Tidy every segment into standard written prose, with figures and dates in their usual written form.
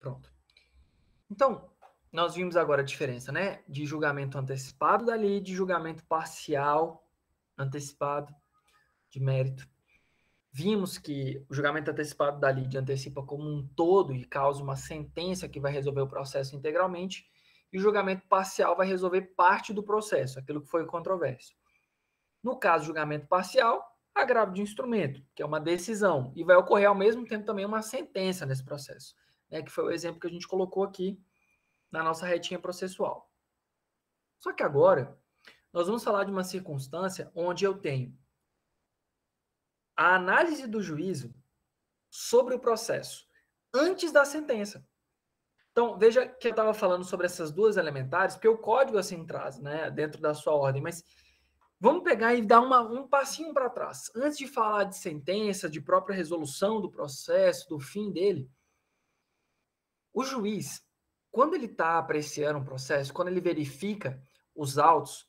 Pronto. Então, nós vimos agora a diferença, né? De julgamento antecipado da lei, de julgamento parcial antecipado de mérito. Vimos que o julgamento antecipado da lide antecipa como um todo e causa uma sentença que vai resolver o processo integralmente, e o julgamento parcial vai resolver parte do processo, aquilo que foi controverso. No caso do julgamento parcial, agravo de instrumento, que é uma decisão, e vai ocorrer ao mesmo tempo também uma sentença nesse processo, né, que foi o exemplo que a gente colocou aqui na nossa retinha processual. Só que agora, nós vamos falar de uma circunstância onde eu tenho a análise do juízo sobre o processo antes da sentença. Então, veja que eu estava falando sobre essas duas elementares, porque o código assim traz, né, dentro da sua ordem, mas vamos pegar e dar um passinho para trás. Antes de falar de sentença, de própria resolução do processo, do fim dele, o juiz, quando ele está apreciando um processo, quando ele verifica os autos,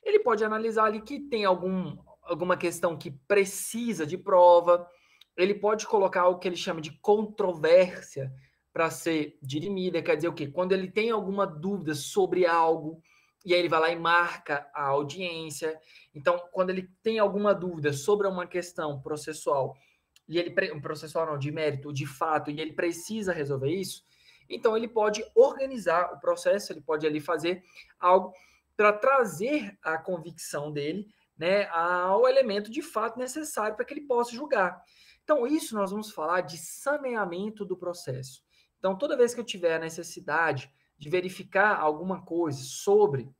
ele pode analisar ali que tem alguma questão que precisa de prova, ele pode colocar algo que ele chama de controvérsia para ser dirimida, quer dizer o quê? Quando ele tem alguma dúvida sobre algo, e aí ele vai lá e marca a audiência. Então, quando ele tem alguma dúvida sobre uma questão processual, e ele processual não, de mérito, de fato, e ele precisa resolver isso, então ele pode organizar o processo, ele pode ali fazer algo para trazer a convicção dele, né, ao elemento de fato necessário para que ele possa julgar. Então, isso nós vamos falar de saneamento do processo. Então, toda vez que eu tiver a necessidade de verificar alguma coisa sobre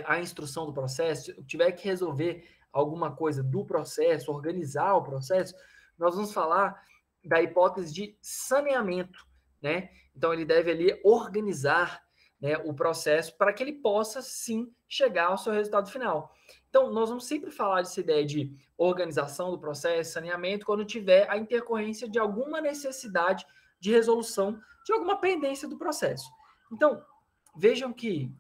a instrução do processo, eu tiver que resolver alguma coisa do processo, organizar o processo, nós vamos falar da hipótese de saneamento, né? Então, ele deve ali organizar, né, o processo para que ele possa, sim, chegar ao seu resultado final. Então, nós vamos sempre falar dessa ideia de organização do processo, saneamento, quando tiver a intercorrência de alguma necessidade de resolução de alguma pendência do processo. Então, vejam que...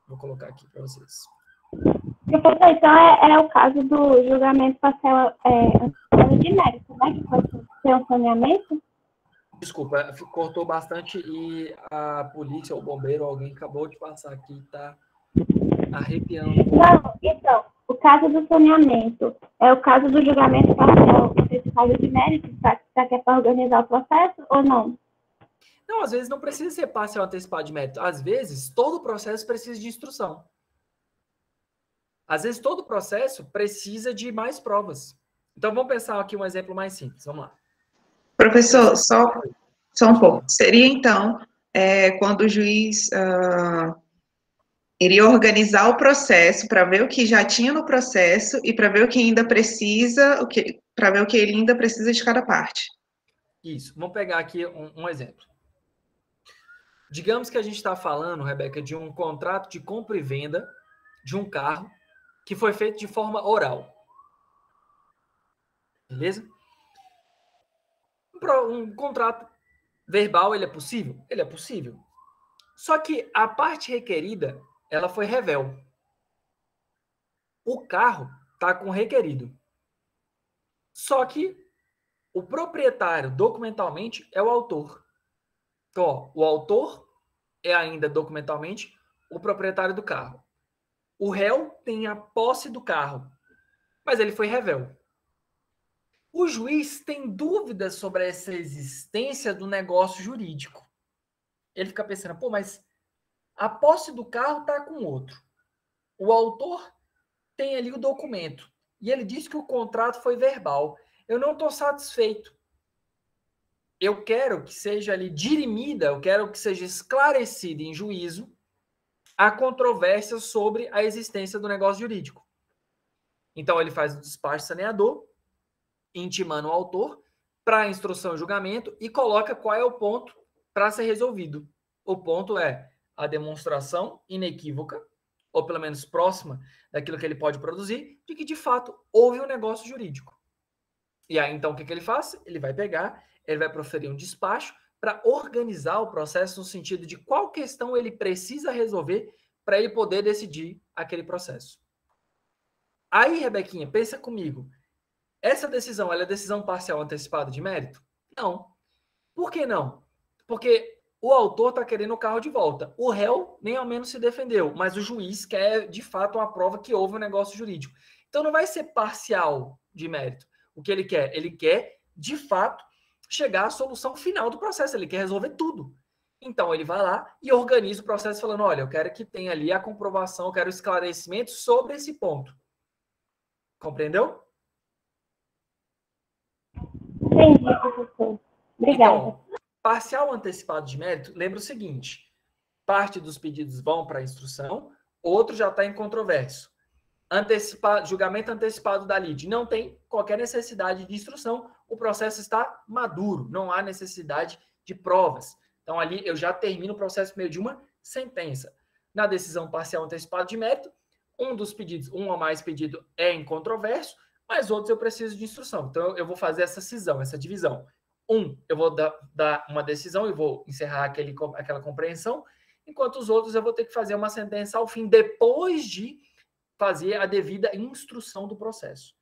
Vou colocar aqui para vocês. Professor, então é o caso do julgamento parcial de mérito, né? Que pode ser um saneamento? Desculpa, cortou bastante e a polícia, ou o bombeiro, alguém acabou de passar aqui, tá arrepiando. Não, então, o caso do saneamento é o caso do julgamento parcial antecipado de mérito, para que é para organizar o processo ou não? Não, às vezes não precisa ser parcial antecipado de mérito. Às vezes, todo o processo precisa de instrução. Às vezes, todo o processo precisa de mais provas. Então, vamos pensar aqui um exemplo mais simples. Vamos lá. Professor, só um pouco. Seria, então, quando o juiz iria organizar o processo para ver o que já tinha no processo e para ver o que ainda precisa, para ver o que ele ainda precisa de cada parte. Isso. Vamos pegar aqui um exemplo. Digamos que a gente está falando, Rebeca, de um contrato de compra e venda de um carro que foi feito de forma oral. Beleza? Um contrato verbal, ele é possível? Ele é possível. Só que a parte requerida, ela foi revel. O carro está com requerido. Só que o proprietário, documentalmente, é o autor. Então, ó, o autor é ainda documentalmente o proprietário do carro. O réu tem a posse do carro, mas ele foi revel. O juiz tem dúvidas sobre essa existência do negócio jurídico. Ele fica pensando, pô, mas a posse do carro está com outro. O autor tem ali o documento. E ele diz que o contrato foi verbal. Eu não estou satisfeito. Eu quero que seja ali dirimida, eu quero que seja esclarecida em juízo a controvérsia sobre a existência do negócio jurídico. Então, ele faz o despacho saneador, intimando o autor para a instrução e julgamento e coloca qual é o ponto para ser resolvido. O ponto é a demonstração inequívoca, ou pelo menos próxima daquilo que ele pode produzir, de que de fato houve um negócio jurídico. E aí, então, o que ele faz? Ele vai pegar, ele vai proferir um despacho para organizar o processo no sentido de qual questão ele precisa resolver para ele poder decidir aquele processo. Aí, Rebequinha, pensa comigo. Essa decisão, ela é decisão parcial antecipada de mérito? Não. Por que não? Porque o autor está querendo o carro de volta. O réu nem ao menos se defendeu, mas o juiz quer, de fato, uma prova que houve um negócio jurídico. Então, não vai ser parcial de mérito. O que ele quer? Ele quer, de fato, chegar à solução final do processo. Ele quer resolver tudo. Então, ele vai lá e organiza o processo falando, olha, eu quero que tenha ali a comprovação, eu quero esclarecimento sobre esse ponto. Compreendeu? Entendi, professor. Obrigada. Então, parcial antecipado de mérito, lembra o seguinte, parte dos pedidos vão para a instrução, outro já está em controvérsia. Julgamento antecipado da lide, não tem qualquer necessidade de instrução, o processo está maduro, não há necessidade de provas. Então, ali eu já termino o processo por meio de uma sentença. Na decisão parcial antecipada de mérito, um dos pedidos, um ou mais pedido é incontroverso, mas outros eu preciso de instrução. Então, eu vou fazer essa cisão, essa divisão. Eu vou dar uma decisão e vou encerrar aquela compreensão, enquanto os outros eu vou ter que fazer uma sentença ao fim, depois de fazer a devida instrução do processo.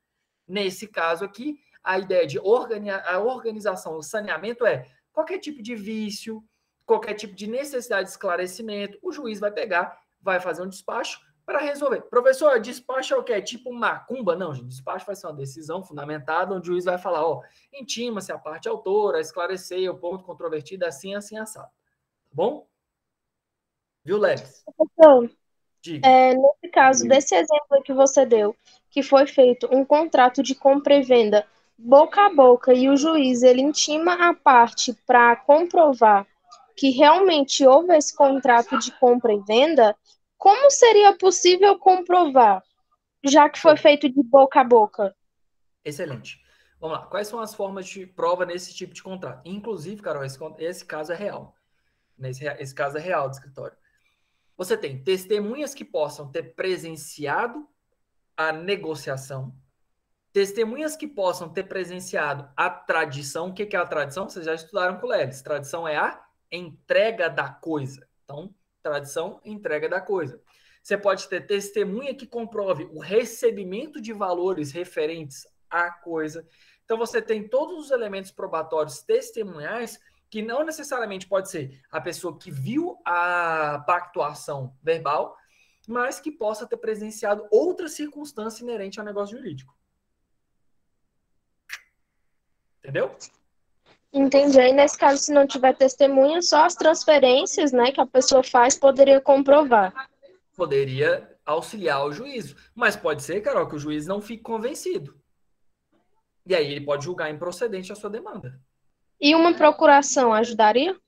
Nesse caso aqui, a ideia de a organização, o saneamento é qualquer tipo de vício, qualquer tipo de necessidade de esclarecimento, o juiz vai pegar, vai fazer um despacho para resolver. Professor, despacho é o quê? Tipo macumba? Não, gente, despacho vai ser uma decisão fundamentada, onde o juiz vai falar, intima-se a parte autora, esclarecer o ponto controvertido, assim, assado. Tá bom? Viu, Leves? Professor, Diga. nesse caso, desse exemplo que você deu, que foi feito um contrato de compra e venda boca a boca e o juiz ele intima a parte para comprovar que realmente houve esse contrato de compra e venda, como seria possível comprovar, já que foi feito de boca a boca? Excelente. Vamos lá. Quais são as formas de prova nesse tipo de contrato? Inclusive, Carol, esse caso é real. Esse caso é real do escritório. Você tem testemunhas que possam ter presenciado a negociação, testemunhas que possam ter presenciado a tradição. O que é a tradição? Vocês já estudaram com o Leves. Tradição é a entrega da coisa. Então, tradição, entrega da coisa. Você pode ter testemunha que comprove o recebimento de valores referentes à coisa. Então, você tem todos os elementos probatórios testemunhais que não necessariamente pode ser a pessoa que viu a pactuação verbal, mas que possa ter presenciado outra circunstância inerente ao negócio jurídico. Entendeu? Entendi. Aí, nesse caso, se não tiver testemunha, só as transferências, né, que a pessoa faz poderia comprovar. Poderia auxiliar o juízo. Mas pode ser, Carol, que o juiz não fique convencido. E aí ele pode julgar improcedente a sua demanda. E uma procuração ajudaria?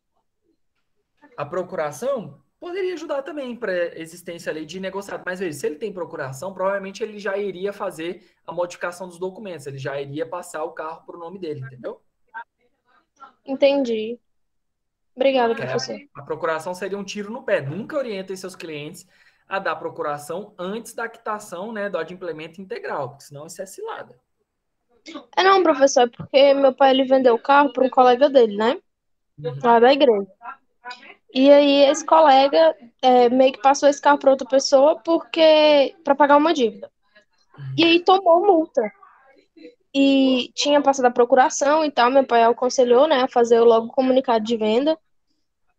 A procuração poderia ajudar também para a existência ali de negociado. Mas veja, se ele tem procuração, provavelmente ele já iria fazer a modificação dos documentos. Ele já iria passar o carro para o nome dele, entendeu? Entendi. Obrigada, professor. A procuração seria um tiro no pé. Nunca orientem seus clientes a dar procuração antes da quitação, né, do adimplemento integral, porque senão isso é cilada. Não, professor, é porque meu pai ele vendeu o carro para um colega dele, né? Lá da igreja. E aí esse colega meio que passou esse carro para outra pessoa para pagar uma dívida. E aí tomou multa. E tinha passado a procuração e tal, meu pai aconselhou, né, a fazer logo o comunicado de venda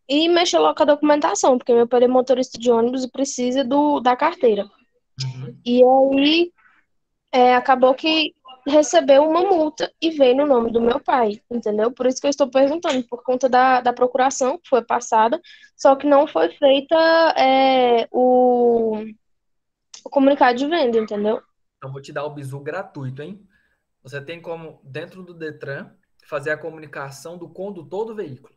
e mexer logo com a documentação, porque meu pai é motorista de ônibus e precisa da carteira. E aí acabou que recebeu uma multa e veio no nome do meu pai, entendeu? Por isso que eu estou perguntando, por conta da procuração que foi passada, só que não foi feita o comunicado de venda, entendeu? Então, vou te dar o bizu gratuito, hein? Você tem como, dentro do Detran, fazer a comunicação do condutor do veículo.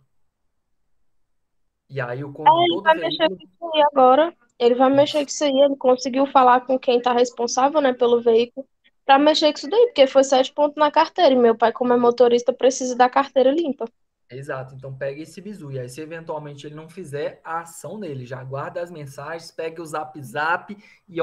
E aí o condutor do veículo... Ele vai mexer com isso aí, ele conseguiu falar com quem está responsável, né, pelo veículo, para mexer com isso daí, porque foi 7 pontos na carteira, e meu pai, como é motorista, precisa da carteira limpa. Exato, então pega esse bizu, e aí se eventualmente ele não fizer a ação dele, já guarda as mensagens, pegue o zap e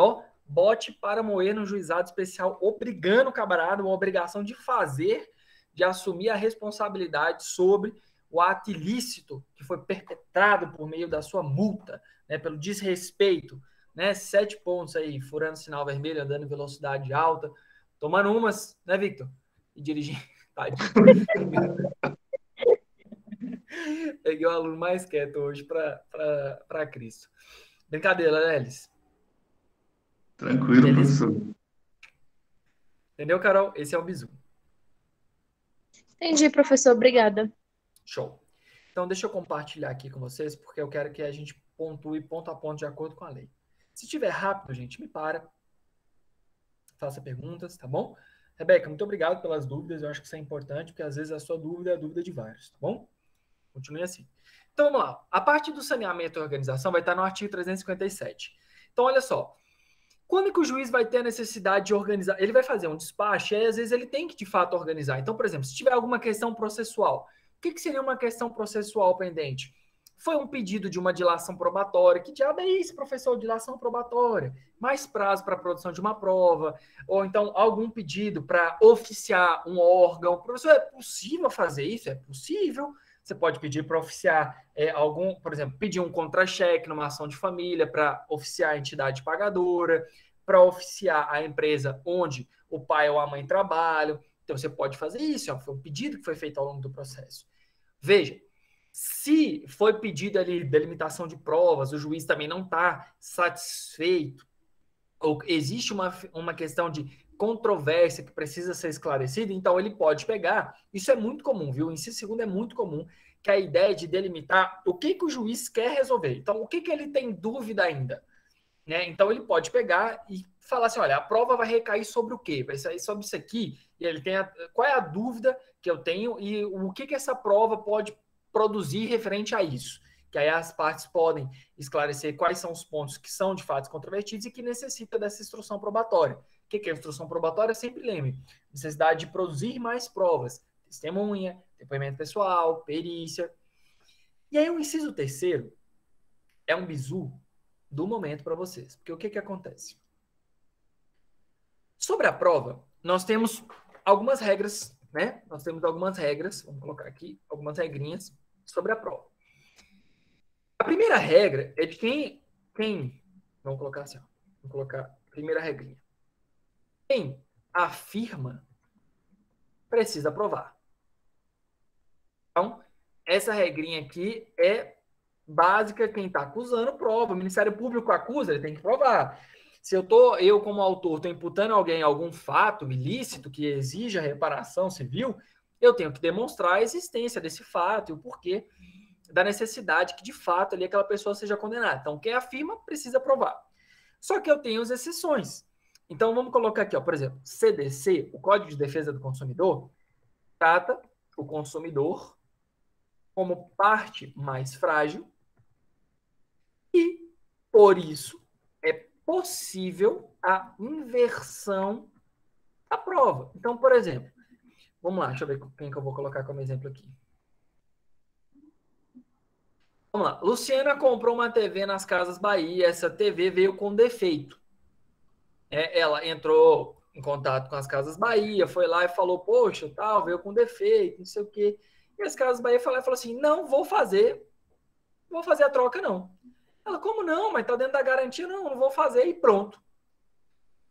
bote para moer no juizado especial, obrigando o camarada, uma obrigação de fazer, de assumir a responsabilidade sobre o ato ilícito que foi perpetrado por meio da sua multa, né, pelo desrespeito, né, 7 pontos aí, furando sinal vermelho, andando em velocidade alta, tomando umas, né, Victor? E dirigindo, tadinho. Peguei o aluno mais quieto hoje para Cristo. Brincadeira, Lelis. Tranquilo, Beleza? professor. Entendeu, Carol? Esse é o bizu. Entendi, professor. Obrigada. Show. Então, deixa eu compartilhar aqui com vocês, porque eu quero que a gente pontue ponto a ponto de acordo com a lei. Se tiver rápido, gente, me para. Faça perguntas, tá bom? Rebeca, muito obrigado pelas dúvidas. Eu acho que isso é importante, porque às vezes a sua dúvida é a dúvida de vários, tá bom? Continue assim. Então, vamos lá. A parte do saneamento e organização vai estar no artigo 357. Então, olha só. Quando que o juiz vai ter a necessidade de organizar? Ele vai fazer um despacho e aí, às vezes, ele tem que, de fato, organizar. Então, por exemplo, se tiver alguma questão processual, o que seria uma questão processual pendente? Foi um pedido de uma dilação probatória. Que diabo é isso, professor? Dilação probatória. Mais prazo para a produção de uma prova. Ou então, algum pedido para oficiar um órgão. Professor, é possível fazer isso? É possível. Você pode pedir para oficiar algum, por exemplo, pedir um contra-cheque numa ação de família para oficiar a entidade pagadora, para oficiar a empresa onde o pai ou a mãe trabalham. Então, você pode fazer isso. Foi um pedido que foi feito ao longo do processo. Veja, se foi pedido ali delimitação de provas, o juiz também não está satisfeito, ou existe uma questão de controvérsia que precisa ser esclarecida, então ele pode pegar, isso é muito comum, viu? O inciso segundo é muito comum, que é a ideia de delimitar o que o juiz quer resolver. Então, o que ele tem dúvida ainda? Né? Então, ele pode pegar e falar assim, olha, a prova vai recair sobre o quê? Vai sair sobre isso aqui, e ele tem qual é a dúvida que eu tenho e o que essa prova pode produzir referente a isso. Que aí as partes podem esclarecer quais são os pontos que são de fato controvertidos e que necessita dessa instrução probatória. O que é a instrução probatória? Sempre lembre, necessidade de produzir mais provas, testemunha, depoimento pessoal, perícia. E aí o inciso terceiro é um bizu do momento para vocês. Porque o que acontece? Sobre a prova, nós temos algumas regras, né? Nós temos algumas regras, vamos colocar aqui, algumas regrinhas sobre a prova. A primeira regra é de quem vamos colocar assim, ó, vamos colocar a primeira regrinha. Quem afirma precisa provar. Então, essa regrinha aqui é básica, quem está acusando prova. O Ministério Público acusa, ele tem que provar. Se eu como autor, estou imputando a alguém algum fato ilícito que exija reparação civil, eu tenho que demonstrar a existência desse fato e o porquê da necessidade que, de fato, ali aquela pessoa seja condenada. Então, quem afirma precisa provar. Só que eu tenho as exceções. Então, vamos colocar aqui, ó, por exemplo, CDC, o Código de Defesa do Consumidor, trata o consumidor como parte mais frágil e, por isso, é possível a inversão da prova. Então, por exemplo, vamos lá, deixa eu ver quem que eu vou colocar como exemplo aqui. Vamos lá. Luciana comprou uma TV nas Casas Bahia. Essa TV veio com defeito. Ela entrou em contato com as Casas Bahia, foi lá e falou, poxa, tal, veio com defeito, não sei o quê. E as Casas Bahia falou assim, não vou fazer a troca, não. Ela, como não? Mas tá dentro da garantia? Não vou fazer e pronto.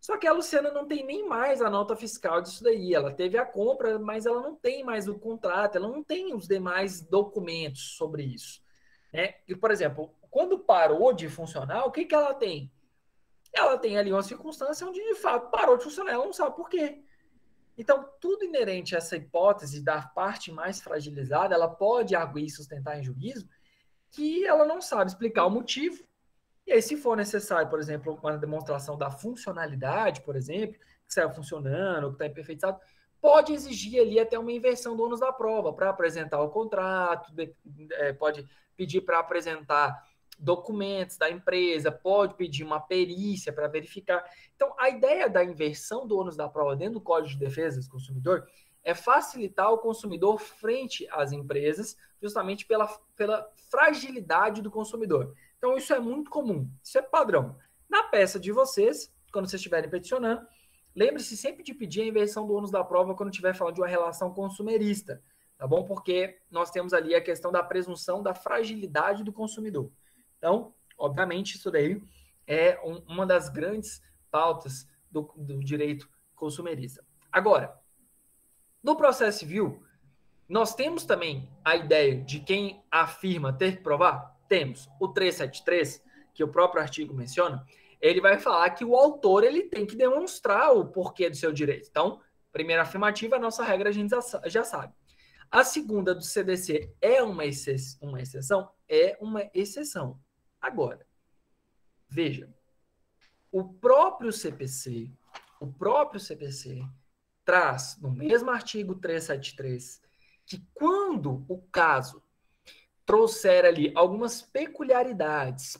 Só que a Luciana não tem nem mais a nota fiscal disso daí. Ela teve a compra, mas ela não tem mais o contrato, ela não tem os demais documentos sobre isso. Né? E, por exemplo, quando parou de funcionar, o que ela tem? Ela tem ali uma circunstância onde, de fato, parou de funcionar, ela não sabe por quê. Então, tudo inerente a essa hipótese da parte mais fragilizada, ela pode arguir e sustentar em juízo que ela não sabe explicar o motivo. E aí, se for necessário, por exemplo, uma demonstração da funcionalidade, por exemplo, que saiu funcionando, que está em perfeito estado, pode exigir ali até uma inversão do ônus da prova para apresentar o contrato, pode pedir para apresentar documentos da empresa, pode pedir uma perícia para verificar. Então, a ideia da inversão do ônus da prova dentro do Código de Defesa do Consumidor é facilitar o consumidor frente às empresas, justamente pela fragilidade do consumidor. Então, isso é muito comum, isso é padrão. Na peça de vocês, quando vocês estiverem peticionando, lembre-se sempre de pedir a inversão do ônus da prova quando estiver falando de uma relação consumerista, tá bom? Porque nós temos ali a questão da presunção da fragilidade do consumidor. Então, obviamente, isso daí é uma das grandes pautas do direito consumerista. Agora, no processo civil, Nós temos também a ideia de quem afirma ter que provar? Temos. O 373, que o próprio artigo menciona, ele vai falar que o autor ele tem que demonstrar o porquê do seu direito. Então, primeira afirmativa, a nossa regra a gente já sabe. A segunda do CDC é uma exceção? É uma exceção. Agora, veja, o próprio CPC traz no mesmo artigo 373 que quando o caso trouxer ali algumas peculiaridades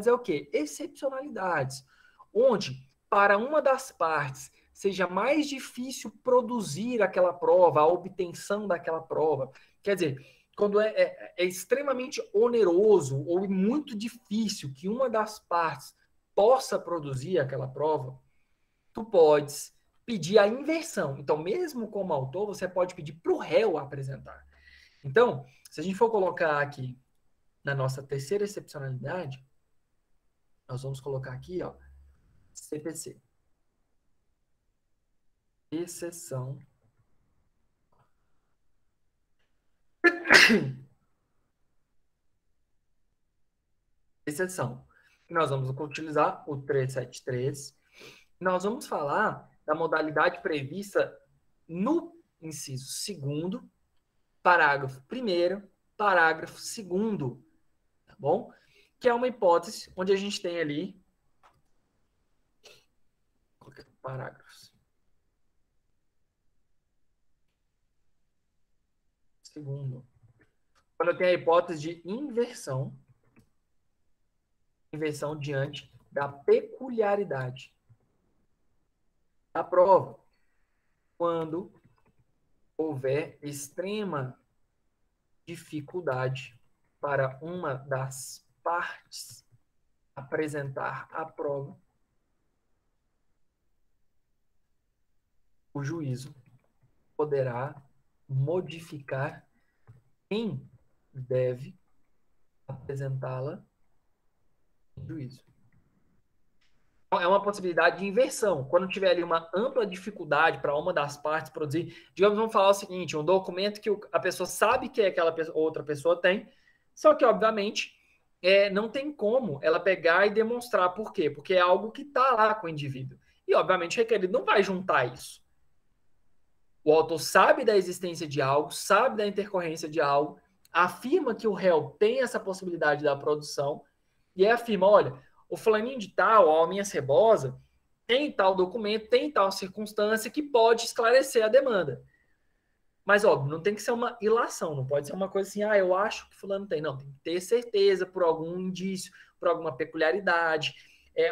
é o quê? Excepcionalidades, onde para uma das partes seja mais difícil produzir aquela prova, a obtenção daquela prova. Quer dizer, quando é extremamente oneroso ou muito difícil que uma das partes possa produzir aquela prova, tu podes pedir a inversão. Então, mesmo como autor, você pode pedir para o réu apresentar. Então, se a gente for colocar aqui na nossa terceira excepcionalidade, nós vamos colocar aqui, ó, CPC. Exceção. Exceção. Nós vamos utilizar o 373. Nós vamos falar da modalidade prevista no inciso 2º, parágrafo 1º, parágrafo 2º, tá bom? Que é uma hipótese onde a gente tem ali parágrafos. Segundo, quando eu tenho a hipótese de inversão diante da peculiaridade da prova, quando houver extrema dificuldade para uma das partes apresentar a prova, o juízo poderá modificar quem deve apresentá-la no juízo. É uma possibilidade de inversão. Quando tiver ali uma ampla dificuldade para uma das partes produzir, digamos, vamos falar o seguinte, um documento que a pessoa sabe que aquela outra pessoa tem, só que, obviamente, não tem como ela pegar e demonstrar por quê? Porque é algo que está lá com o indivíduo. E, obviamente, o requerido não vai juntar isso. O autor sabe da existência de algo, sabe da intercorrência de algo, afirma que o réu tem essa possibilidade da produção e afirma, olha, o fulaninho de tal, a alminha cebosa, tem tal documento, tem tal circunstância que pode esclarecer a demanda. Mas, óbvio, não tem que ser uma ilação, não pode ser uma coisa assim, eu acho que fulano tem. Não, tem que ter certeza por algum indício, por alguma peculiaridade,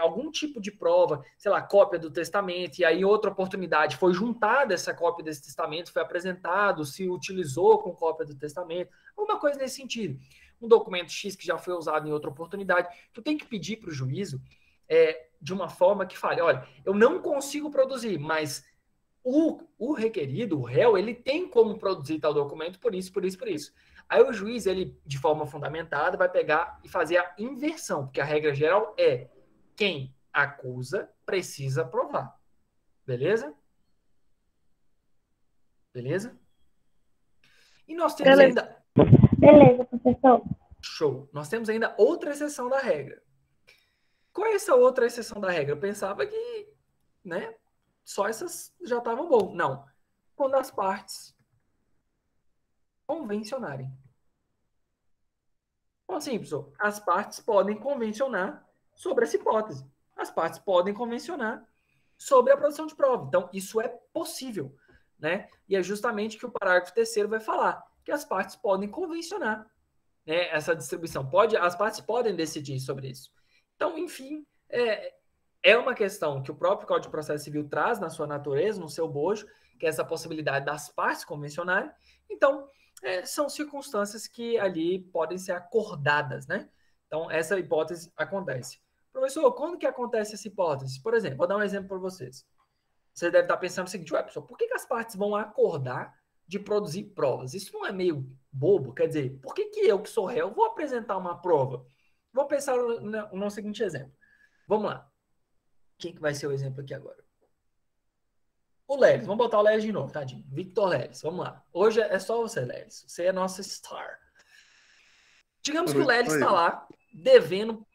algum tipo de prova, sei lá, cópia do testamento, e aí outra oportunidade foi juntada essa cópia desse testamento, foi apresentado, se utilizou com cópia do testamento, alguma coisa nesse sentido. Um documento X que já foi usado em outra oportunidade, tu tem que pedir para o juízo de uma forma que fale, olha, eu não consigo produzir, mas o requerido, o réu, ele tem como produzir tal documento por isso, por isso, por isso. Aí o juiz, ele, de forma fundamentada, vai pegar e fazer a inversão, porque a regra geral é quem acusa precisa provar. Beleza? Beleza? E nós temos ainda... Beleza, professor. Show. Nós temos ainda outra exceção da regra. Qual é essa outra exceção da regra? Eu pensava que, né, só essas já estavam bom. Não. Quando as partes convencionarem. Então, assim, professor, as partes podem convencionar sobre essa hipótese. As partes podem convencionar sobre a produção de prova. Então, isso é possível, né? E é justamente que o parágrafo 3º vai falar, que as partes podem convencionar, né, essa distribuição. As partes podem decidir sobre isso. Então, enfim, é uma questão que o próprio Código de Processo Civil traz na sua natureza, no seu bojo, que é essa possibilidade das partes convencionarem. Então, são circunstâncias que ali podem ser acordadas, né? Então, essa hipótese acontece. Professor, quando que acontece essa hipótese? Por exemplo, vou dar um exemplo para vocês. Você deve estar pensando o seguinte, professor, por que as partes vão acordar de produzir provas? Isso não é meio bobo? Quer dizer, por que eu, que sou réu, vou apresentar uma prova? Vou pensar no seguinte exemplo. Vamos lá. Quem que vai ser o exemplo aqui agora? O Lelis, vamos botar o Lelis de novo, tadinho. Victor Lelis, vamos lá. Hoje é só você, Lelis. Você é nossa star. Digamos que o Lelis está lá devendo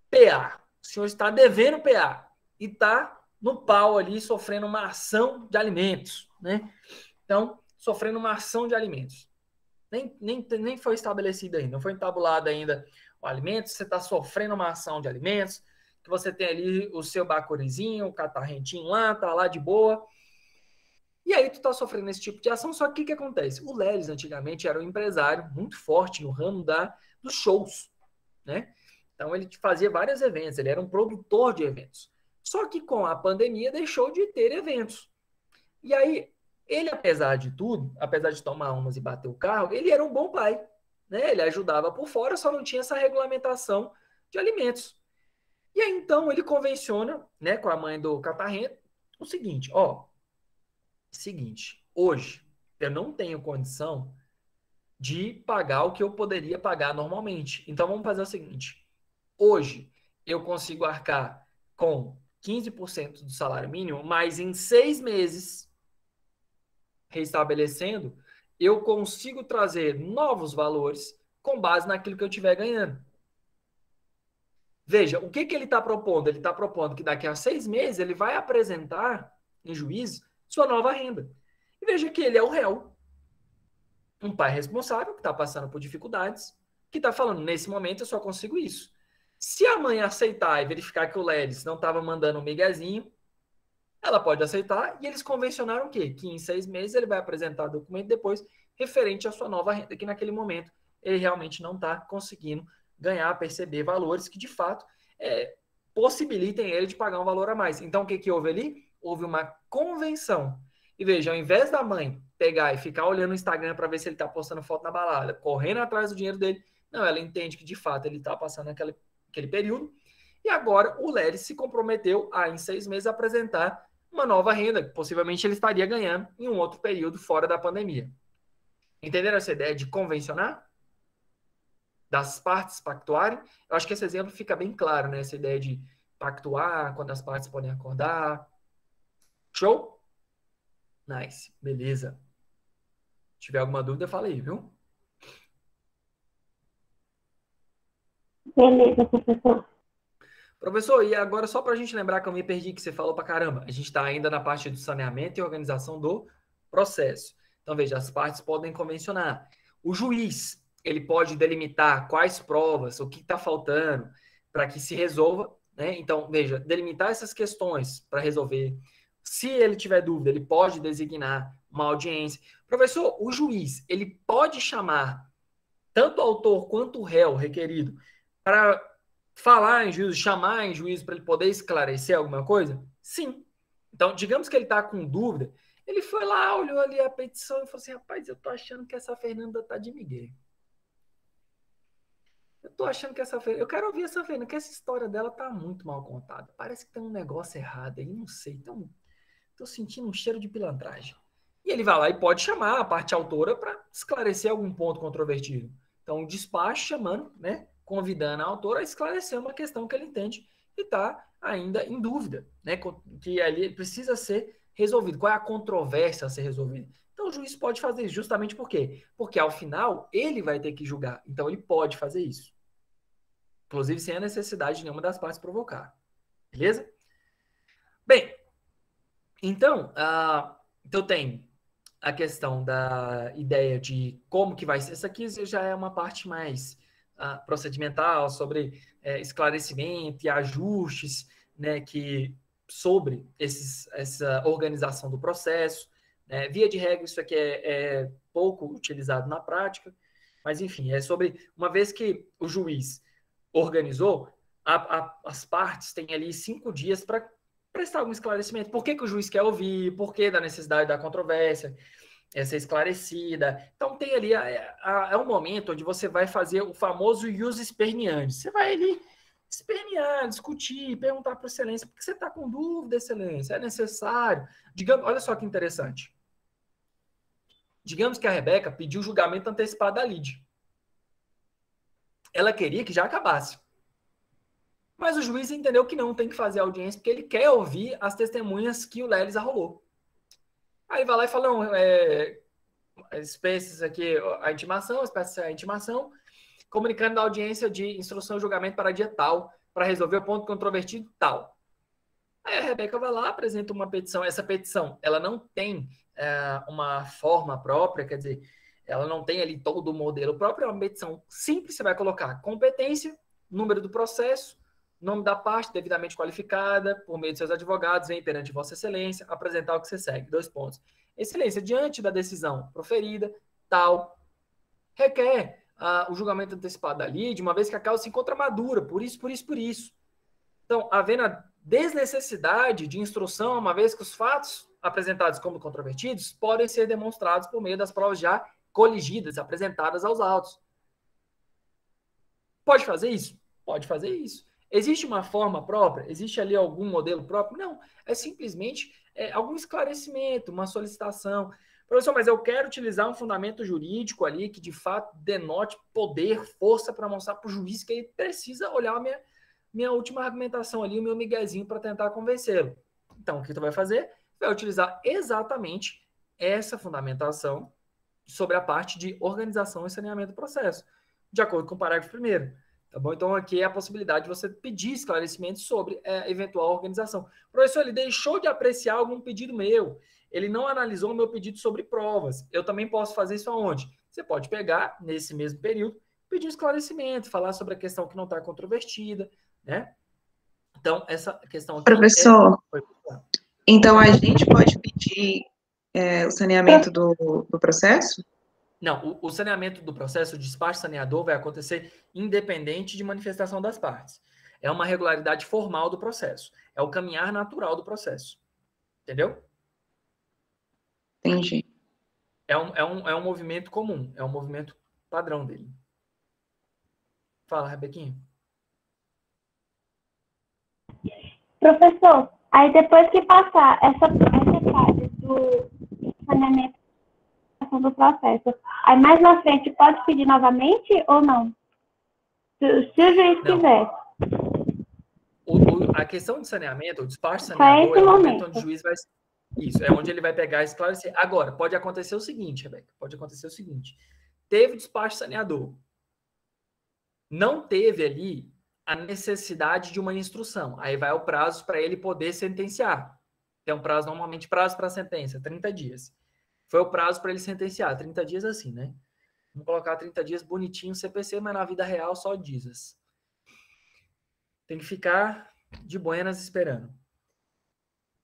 PA. O senhor está devendo PA e está no pau ali sofrendo uma ação de alimentos, né? Então, sofrendo uma ação de alimentos. Nem foi estabelecida ainda, não foi entabulado ainda o alimento, você está sofrendo uma ação de alimentos, que você tem ali o seu bacurizinho, o catarrentinho lá, tá lá de boa. E aí tu tá sofrendo esse tipo de ação, só que o que, que acontece? O Lelis antigamente era um empresário muito forte no ramo dos shows, né? Então ele fazia vários eventos, ele era um produtor de eventos. Só que com a pandemia deixou de ter eventos. E aí, ele, apesar de tudo, apesar de tomar umas e bater o carro, ele era um bom pai, né? Ele ajudava por fora, só não tinha essa regulamentação de alimentos. E aí, então, ele convenciona, né, com a mãe do catarrento, o seguinte, hoje eu não tenho condição de pagar o que eu poderia pagar normalmente. Então, vamos fazer o seguinte, hoje eu consigo arcar com 15% do salário mínimo, mas em 6 meses, restabelecendo, eu consigo trazer novos valores com base naquilo que eu estiver ganhando. Veja, o que ele está propondo? Ele está propondo que daqui a 6 meses ele vai apresentar em juízo sua nova renda. E veja que ele é o réu. Um pai responsável que está passando por dificuldades, que está falando, nesse momento eu só consigo isso. Se a mãe aceitar e verificar que o Lelis não estava mandando um miguezinho, ela pode aceitar e eles convencionaram o quê? Que em 6 meses ele vai apresentar documento depois referente à sua nova renda, que naquele momento ele realmente não está conseguindo ganhar, perceber valores que de fato possibilitem ele de pagar um valor a mais. Então o que houve ali? Houve uma convenção. E veja, ao invés da mãe pegar e ficar olhando o Instagram para ver se ele está postando foto na balada, correndo atrás do dinheiro dele, não, ela entende que de fato ele está passando aquele período. E agora o Lelis se comprometeu a, em 6 meses, apresentar uma nova renda, que possivelmente ele estaria ganhando em um outro período fora da pandemia. Entenderam essa ideia de convencionar? Das partes pactuarem? Eu acho que esse exemplo fica bem claro, né? Essa ideia de pactuar, quando as partes podem acordar. Show? Nice. Beleza. Se tiver alguma dúvida, fala aí, viu? Beleza, professor. Professor, e agora só para a gente lembrar que eu me perdi, que você falou para caramba, a gente está ainda na parte do saneamento e organização do processo. Então, veja, as partes podem convencionar. O juiz, ele pode delimitar quais provas, o que está faltando para que se resolva, né? Então, veja, delimitar essas questões para resolver. Se ele tiver dúvida, ele pode designar uma audiência. Professor, o juiz, ele pode chamar tanto o autor quanto o réu requerido para falar em juízo, chamar em juízo para ele poder esclarecer alguma coisa? Sim. Então, digamos que ele está com dúvida, ele foi lá, olhou ali a petição e falou assim, rapaz, eu tô achando que essa Fernanda tá de migué. Eu tô achando que essa Fernanda... Eu quero ouvir essa Fernanda, que essa história dela tá muito mal contada. Parece que tem um negócio errado aí, não sei. Então, tô sentindo um cheiro de pilantragem. E ele vai lá e pode chamar a parte autora para esclarecer algum ponto controvertido. Então, o despacho chamando, né, convidando a autora a esclarecer uma questão que ele entende e está ainda em dúvida, né, que ali precisa ser resolvido. Qual é a controvérsia a ser resolvida? Então, o juiz pode fazer isso justamente por quê? Porque, ao final, ele vai ter que julgar. Então, ele pode fazer isso. Inclusive, sem a necessidade de nenhuma das partes provocar. Beleza? Bem, então, tem a questão da ideia de como que vai ser. Essa aqui já é uma parte mais procedimental, sobre esclarecimento e ajustes, né, sobre essa organização do processo. Via de regra, isso aqui é pouco utilizado na prática, mas, enfim, é sobre, uma vez que o juiz organizou, as partes têm ali 5 dias para prestar algum esclarecimento. Por que o juiz quer ouvir? Por que da necessidade da controvérsia ser esclarecida? Então, tem ali um momento onde você vai fazer o famoso ius esperneandi. Você vai ali espernear, discutir, perguntar para a excelência, por que você está com dúvida, excelência? É necessário? Digamos, olha só que interessante. Digamos que a Rebeca pediu julgamento antecipado da lide. Ela queria que já acabasse. Mas o juiz entendeu que não tem que fazer audiência, porque ele quer ouvir as testemunhas que o Lelis arrolou. Aí vai lá e fala, não, espécies aqui, a intimação, comunicando à audiência de instrução e julgamento para dia tal, para resolver o ponto controvertido tal. Aí a Rebeca vai lá, apresenta uma petição. Essa petição, ela não tem uma forma própria, quer dizer, ela não tem ali todo o modelo próprio, é uma petição simples, você vai colocar competência, número do processo, nome da parte devidamente qualificada, por meio de seus advogados, vem perante Vossa Excelência, apresentar o que você segue. 2 pontos. Excelência, diante da decisão proferida, tal, requer o julgamento antecipado da lide, uma vez que a causa se encontra madura, por isso. Então, havendo a desnecessidade de instrução, uma vez que os fatos apresentados como controvertidos podem ser demonstrados por meio das provas já coligidas, apresentadas aos autos. Pode fazer isso? Pode fazer isso. Existe uma forma própria? Existe ali algum modelo próprio? Não. É simplesmente algum esclarecimento, uma solicitação. Professor, mas eu quero utilizar um fundamento jurídico ali que, de fato, denote poder, força para mostrar para o juiz que ele precisa olhar a minha última argumentação ali, o meu miguezinho para tentar convencê-lo. Então, o que tu vai fazer? Vai utilizar exatamente essa fundamentação sobre a parte de organização e saneamento do processo, de acordo com o parágrafo 1º. Tá bom? Então, aqui é a possibilidade de você pedir esclarecimentos sobre a eventual organização. Professor, ele deixou de apreciar algum pedido meu. Ele não analisou o meu pedido sobre provas. Eu também posso fazer isso aonde? Você pode pegar, nesse mesmo período, pedir um esclarecimento, falar sobre a questão que não está controvertida, né? Então, essa questão aqui... Professor, então a gente pode pedir o saneamento do processo? Não, o saneamento do processo, o despacho saneador vai acontecer independente de manifestação das partes. É uma regularidade formal do processo. É o caminhar natural do processo. Entendeu? Entendi. É um movimento comum, é um movimento padrão dele. Fala, Rebequinha. Professor, aí depois que passar essa fase do saneamento do processo, aí mais na frente pode pedir novamente ou não? Se o juiz quiser. A questão de saneamento, o despacho saneador é o momento onde o juiz vai... Isso, é onde ele vai pegar e esclarecer. Agora, pode acontecer o seguinte, Rebeca, teve o despacho saneador. Não teve ali a necessidade de uma instrução. Aí vai o prazo para ele poder sentenciar. Tem um prazo, normalmente prazo para sentença, 30 dias. Foi o prazo para ele sentenciar, 30 dias assim, né? Vamos colocar 30 dias bonitinho CPC, mas na vida real só dizes. Tem que ficar de buenas esperando.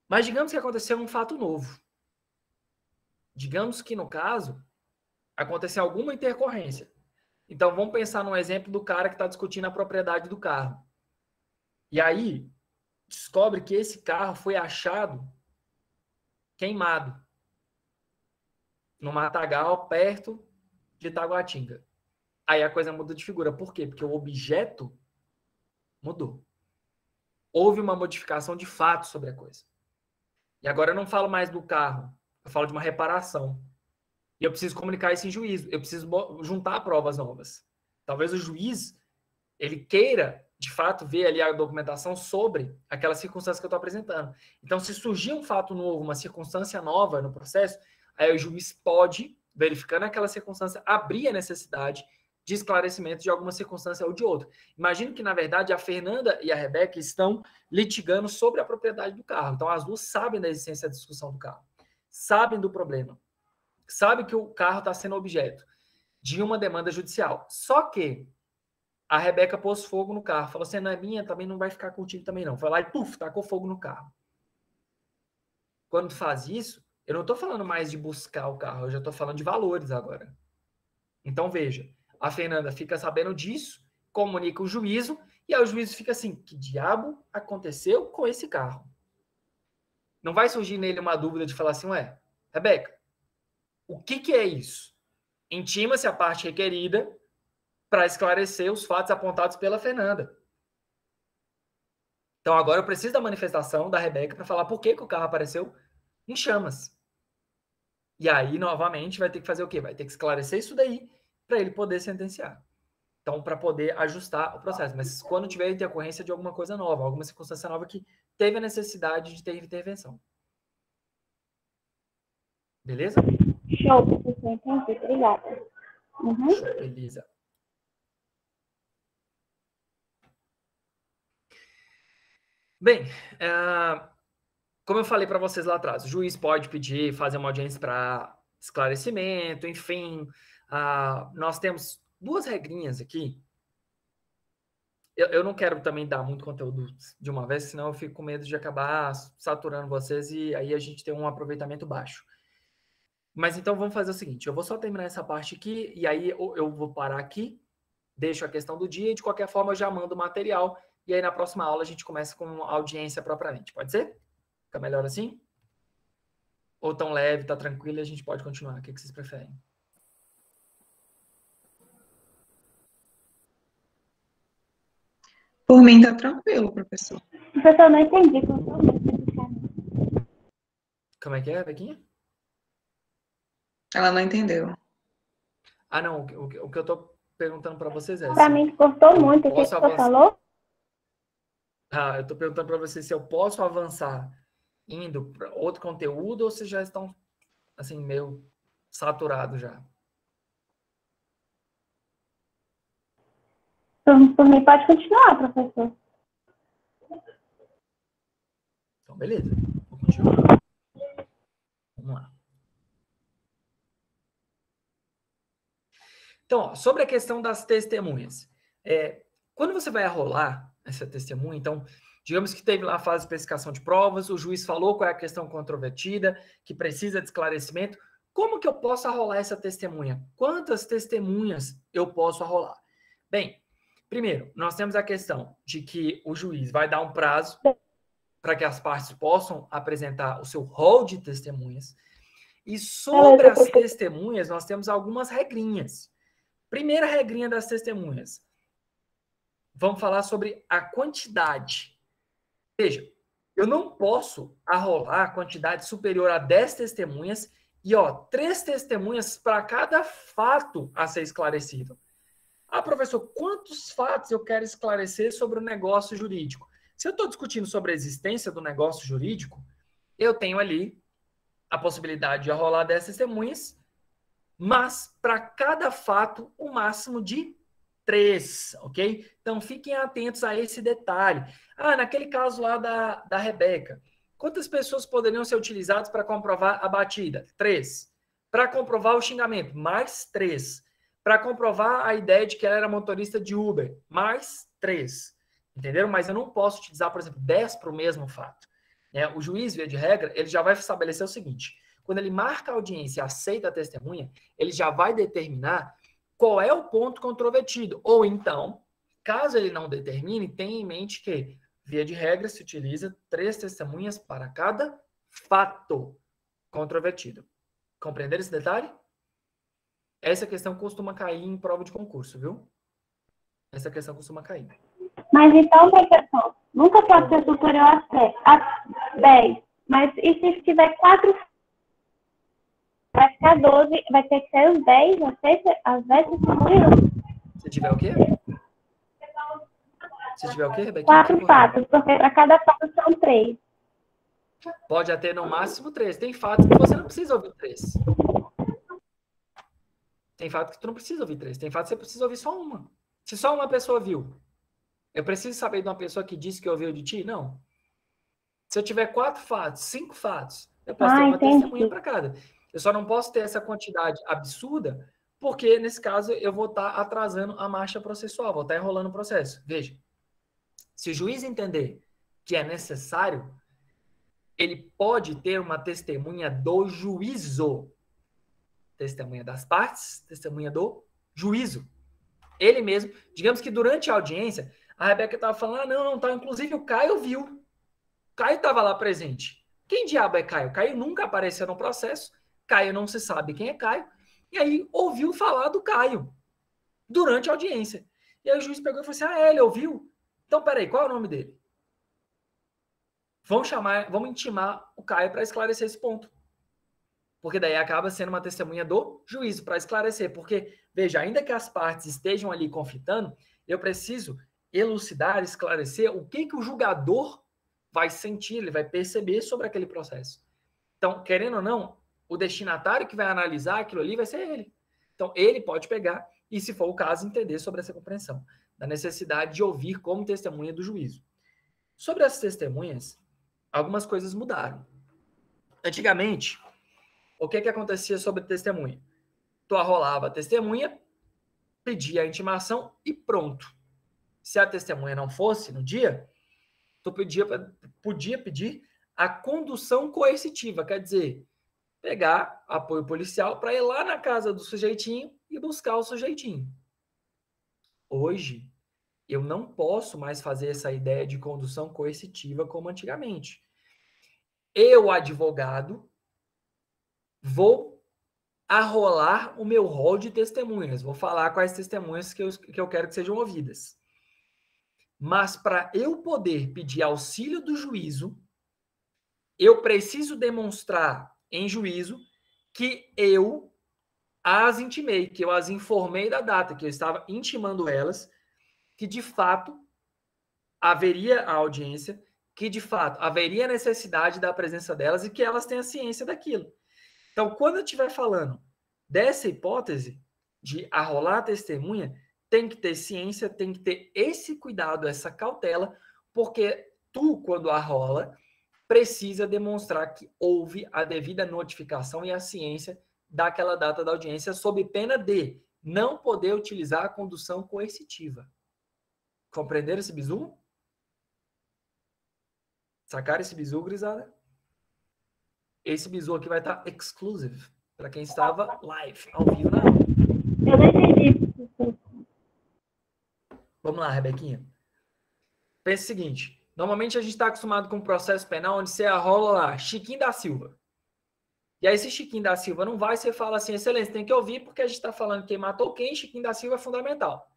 Mas digamos que aconteceu um fato novo. Digamos que, no caso, aconteceu alguma intercorrência. Então, vamos pensar num exemplo do cara que está discutindo a propriedade do carro. E aí, descobre que esse carro foi achado queimado no matagal perto de Taguatinga. Aí a coisa muda de figura. Por quê? Porque o objeto mudou. Houve uma modificação de fato sobre a coisa. E agora eu não falo mais do carro, eu falo de uma reparação. E eu preciso comunicar isso em juízo, eu preciso juntar provas novas. Talvez o juiz, ele queira, de fato, ver ali a documentação sobre aquela circunstância que eu estou apresentando. Então, se surgir um fato novo, uma circunstância nova no processo, aí o juiz pode, verificando aquela circunstância, abrir a necessidade de esclarecimento de alguma circunstância ou de outra. Imagino que, na verdade, a Fernanda e a Rebeca estão litigando sobre a propriedade do carro. Então, as duas sabem da existência da discussão do carro. Sabem do problema. Sabem que o carro está sendo objeto de uma demanda judicial. Só que a Rebeca pôs fogo no carro. Falou assim, não é minha, também não vai ficar contigo também não. Foi lá e, puf, tacou fogo no carro. Quando faz isso, eu não estou falando mais de buscar o carro, eu já estou falando de valores agora. Então, veja, a Fernanda fica sabendo disso, comunica o juízo, e aí o juízo fica assim, que diabo aconteceu com esse carro? Não vai surgir nele uma dúvida de falar assim, ué, Rebeca, o que é isso? Intima-se a parte requerida para esclarecer os fatos apontados pela Fernanda. Então, agora eu preciso da manifestação da Rebeca para falar por que o carro apareceu em chamas. E aí, novamente, vai ter que fazer o quê? Vai ter que esclarecer isso daí para ele poder sentenciar. Então, para poder ajustar o processo. Mas quando tiver intercorrência de alguma coisa nova, alguma circunstância nova que teve a necessidade de ter intervenção. Beleza? Show, professor, entendi. Obrigada. Uhum. Show, beleza. Bem, como eu falei para vocês lá atrás, o juiz pode pedir, fazer uma audiência para esclarecimento, enfim. Nós temos duas regrinhas aqui. Eu não quero também dar muito conteúdo de uma vez, senão eu fico com medo de acabar saturando vocês e aí a gente tem um aproveitamento baixo. Mas então vamos fazer o seguinte, eu vou só terminar essa parte aqui e aí eu vou parar aqui, deixo a questão do dia e de qualquer forma eu já mando o material e aí na próxima aula a gente começa com a audiência propriamente. Pode ser? Fica melhor assim? Ou tão leve, tá tranquilo e a gente pode continuar? O que vocês preferem? Por mim tá tranquilo, professor. Professor, eu não entendi. Como é que é, Bequinha? Ela não entendeu. Não, o que eu tô perguntando para vocês é... Para mim, cortou muito. O que você falou? Eu tô perguntando para vocês se eu posso avançar indo para outro conteúdo ou se já estão, assim, meio saturados já. Por mim, pode continuar, professor. Então, beleza. Vou continuar. Vamos lá. Então, ó, sobre a questão das testemunhas. Quando você vai arrolar essa testemunha, então, digamos que teve lá a fase de especificação de provas, o juiz falou qual é a questão controvertida, que precisa de esclarecimento. Como que eu posso arrolar essa testemunha? Quantas testemunhas eu posso arrolar? Bem, primeiro, nós temos a questão de que o juiz vai dar um prazo para que as partes possam apresentar o seu rol de testemunhas. E sobre as testemunhas, nós temos algumas regrinhas. Primeira regrinha das testemunhas. Vamos falar sobre a quantidade. Veja, eu não posso arrolar a quantidade superior a 10 testemunhas e, 3 testemunhas para cada fato a ser esclarecido. Professor, quantos fatos eu quero esclarecer sobre o negócio jurídico? Se eu estou discutindo sobre a existência do negócio jurídico, eu tenho ali a possibilidade de arrolar 10 testemunhas, mas para cada fato, o máximo de 3, ok? Então, fiquem atentos a esse detalhe. Naquele caso lá da Rebeca, quantas pessoas poderiam ser utilizadas para comprovar a batida? 3. Para comprovar o xingamento, mais 3. Para comprovar a ideia de que ela era motorista de Uber, mais 3. Entenderam? Mas eu não posso utilizar, por exemplo, 10 para o mesmo fato. O juiz, via de regra, ele já vai estabelecer o seguinte: quando ele marca a audiência e aceita a testemunha, ele já vai determinar qual é o ponto controvertido. Ou então, caso ele não determine, tenha em mente que, via de regra, se utiliza 3 testemunhas para cada fato controvertido. Compreenderam esse detalhe? Essa questão costuma cair em prova de concurso, viu? Essa questão costuma cair. Mas então, professor, nunca pode ser superior a 10. Mas e se tiver 4, vai ficar 12, vai ter que ser os 10, as 10 testemunhas? Se tiver o quê? Se tiver o quê, Rebeca? 4 fatos, porque para cada fato são 3. Pode ter no máximo 3. Tem fatos que você não precisa ouvir 3. Tem fato que tu não precisa ouvir 3. Tem fato que você precisa ouvir só uma. Se só uma pessoa viu, eu preciso saber de uma pessoa que disse que ouviu de ti? Não. Se eu tiver 4 fatos, 5 fatos, eu posso ter uma testemunha para cada. Eu só não posso ter essa quantidade absurda, porque, nesse caso, eu vou estar atrasando a marcha processual, vou estar enrolando o processo. Veja, se o juiz entender que é necessário, ele pode ter uma testemunha do juízo. Testemunha das partes, testemunha do juízo. Ele mesmo, digamos que durante a audiência, a Rebeca estava falando, não, tá. Inclusive o Caio viu. O Caio estava lá presente. Quem diabo é Caio? Caio nunca apareceu no processo. Caio não se sabe quem é Caio. E aí ouviu falar do Caio durante a audiência. E aí o juiz pegou e falou assim, ele ouviu? Então, peraí, qual é o nome dele? Vamos intimar o Caio para esclarecer esse ponto. Porque daí acaba sendo uma testemunha do juízo para esclarecer. Porque, veja, ainda que as partes estejam ali conflitando, eu preciso elucidar, esclarecer o que o julgador vai sentir, ele vai perceber sobre aquele processo. Então, querendo ou não, o destinatário que vai analisar aquilo ali vai ser ele. Então, ele pode pegar e, se for o caso, entender sobre essa compreensão, da necessidade de ouvir como testemunha do juízo. Sobre as testemunhas, algumas coisas mudaram. Antigamente, o que acontecia sobre testemunha? Tu arrolava a testemunha, pedia a intimação e pronto. Se a testemunha não fosse no dia, tu podia pedir a condução coercitiva, quer dizer, pegar apoio policial para ir lá na casa do sujeitinho e buscar o sujeitinho. Hoje, eu não posso mais fazer essa ideia de condução coercitiva como antigamente. Eu, advogado, vou arrolar o meu rol de testemunhas. Vou falar quais testemunhas que eu quero que sejam ouvidas. Mas para eu poder pedir auxílio do juízo, eu preciso demonstrar em juízo que eu as intimei, que eu as informei da data, que eu estava intimando elas, que de fato haveria a audiência, que de fato haveria necessidade da presença delas e que elas tenham ciência daquilo. Então, quando eu estiver falando dessa hipótese de arrolar a testemunha, tem que ter ciência, tem que ter esse cuidado, essa cautela, porque tu, quando arrola, precisa demonstrar que houve a devida notificação e a ciência daquela data da audiência, sob pena de não poder utilizar a condução coercitiva. Compreenderam esse bizu? Sacaram esse bizu, gurizada? Esse bizu aqui vai estar exclusive para quem estava live, ao vivo na aula. Eu não entendi. Vamos lá, Rebequinha. Pensa o seguinte. Normalmente a gente está acostumado com um processo penal onde você arrola lá, Chiquinho da Silva. E aí esse Chiquinho da Silva não vai, você fala assim, excelência, tem que ouvir porque a gente está falando quem matou quem, Chiquinho da Silva é fundamental.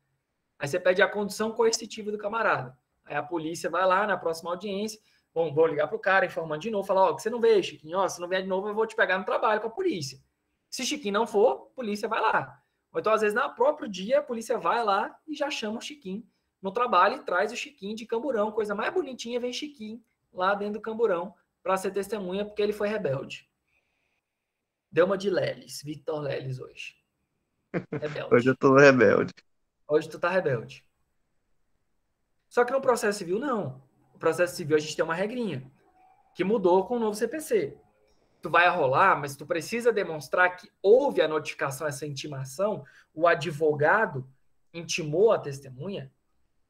Aí você pede a condução coercitiva do camarada. Aí a polícia vai lá na próxima audiência, vou ligar pro cara, informando de novo, falar, ó, que você não veio, Chiquinho, ó, se não vier de novo eu vou te pegar no trabalho com a polícia. Se Chiquinho não for, a polícia vai lá. Ou então, às vezes, no próprio dia, a polícia vai lá e já chama o Chiquinho no trabalho e traz o Chiquinho de Camburão. Coisa mais bonitinha, vem Chiquinho lá dentro do Camburão para ser testemunha porque ele foi rebelde. Deu uma de Lelis, Victor Lelis hoje. Rebelde. Hoje eu tô rebelde. Hoje tu tá rebelde. Só que no processo civil, não. No processo civil a gente tem uma regrinha que mudou com o novo CPC. Tu vai arrolar, mas tu precisa demonstrar que houve a notificação, essa intimação, o advogado intimou a testemunha,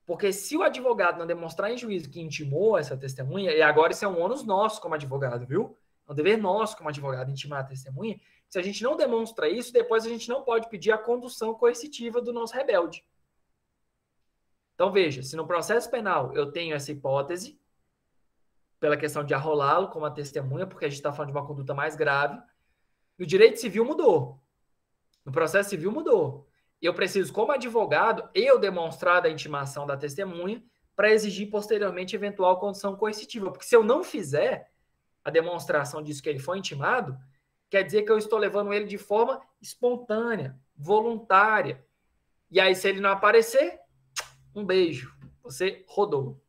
porque se o advogado não demonstrar em juízo que intimou essa testemunha, e agora isso é um ônus nosso como advogado, viu? É um dever nosso como advogado intimar a testemunha. Se a gente não demonstra isso, depois a gente não pode pedir a condução coercitiva do nosso rebelde. Então veja, se no processo penal eu tenho essa hipótese, pela questão de arrolá-lo como a testemunha, porque a gente está falando de uma conduta mais grave, no direito civil mudou. No processo civil mudou. Eu preciso, como advogado, eu demonstrar da intimação da testemunha para exigir posteriormente eventual condição coercitiva. Porque se eu não fizer a demonstração disso que ele foi intimado, quer dizer que eu estou levando ele de forma espontânea, voluntária. E aí, se ele não aparecer, um beijo. Você rodou.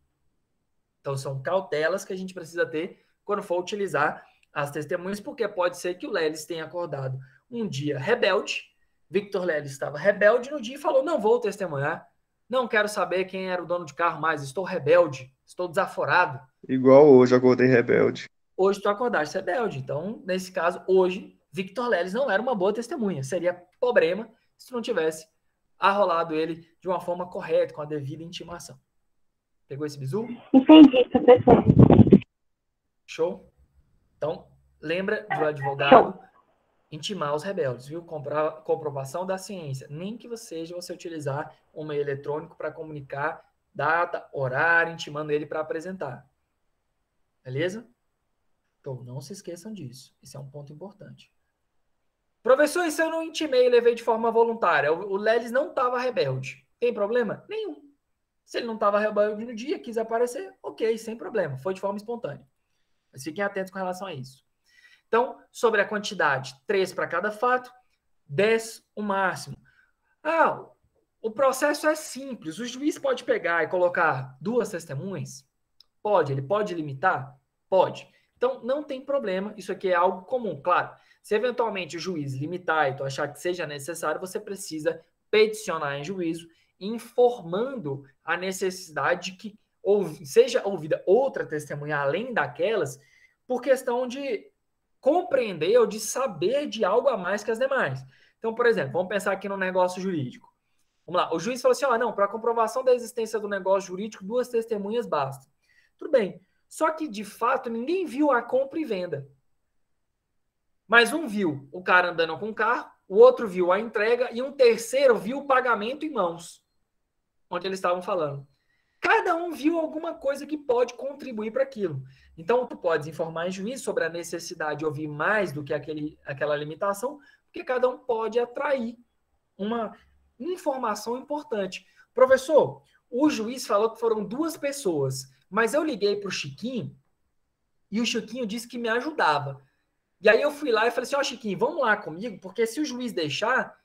Então, são cautelas que a gente precisa ter quando for utilizar as testemunhas, porque pode ser que o Lelis tenha acordado um dia rebelde, Victor Lelis estava rebelde no dia e falou, não vou testemunhar, não quero saber quem era o dono de carro mais, estou rebelde, estou desaforado. Igual hoje, eu acordei rebelde. Hoje tu acordaste rebelde, então, nesse caso, hoje, Victor Lelis não era uma boa testemunha, seria problema se tu não tivesse arrolado ele de uma forma correta, com a devida intimação. Pegou esse bizu? Entendi, professor. Show? Então, lembra do advogado intimar os rebeldes, viu? Comprovação da ciência. Nem que você utilizar um meio eletrônico para comunicar data, horário, intimando ele para apresentar. Beleza? Então, não se esqueçam disso. Esse é um ponto importante. Professor, e se eu não intimei e levei de forma voluntária? O Lelis não estava rebelde. Tem problema? Nenhum. Se ele não estava rebelde no dia, quis aparecer, ok, sem problema. Foi de forma espontânea. Mas fiquem atentos com relação a isso. Então, sobre a quantidade, 3 para cada fato, 10 o máximo. Ah, o processo é simples. O juiz pode pegar e colocar 2 testemunhas? Pode. Ele pode limitar? Pode. Então, não tem problema, isso aqui é algo comum. Claro, se eventualmente o juiz limitar e tu achar que seja necessário, você precisa peticionar em juízo, informando a necessidade de que seja ouvida outra testemunha além daquelas, por questão de compreender ou de saber de algo a mais que as demais. Então, por exemplo, vamos pensar aqui no negócio jurídico. Vamos lá, o juiz falou assim, não, para a comprovação da existência do negócio jurídico, 2 testemunhas bastam. Tudo bem, só que, de fato, ninguém viu a compra e venda. Mas um viu o cara andando com o carro, o outro viu a entrega e um terceiro viu o pagamento em mãos, onde eles estavam falando. Cada um viu alguma coisa que pode contribuir para aquilo. Então, tu podes informar em juízo sobre a necessidade de ouvir mais do que aquela limitação, porque cada um pode atrair uma informação importante. Professor, o juiz falou que foram 2 pessoas, mas eu liguei para o Chiquinho e o Chiquinho disse que me ajudava. E aí eu fui lá e falei assim, Chiquinho, vamos lá comigo, porque se o juiz deixar,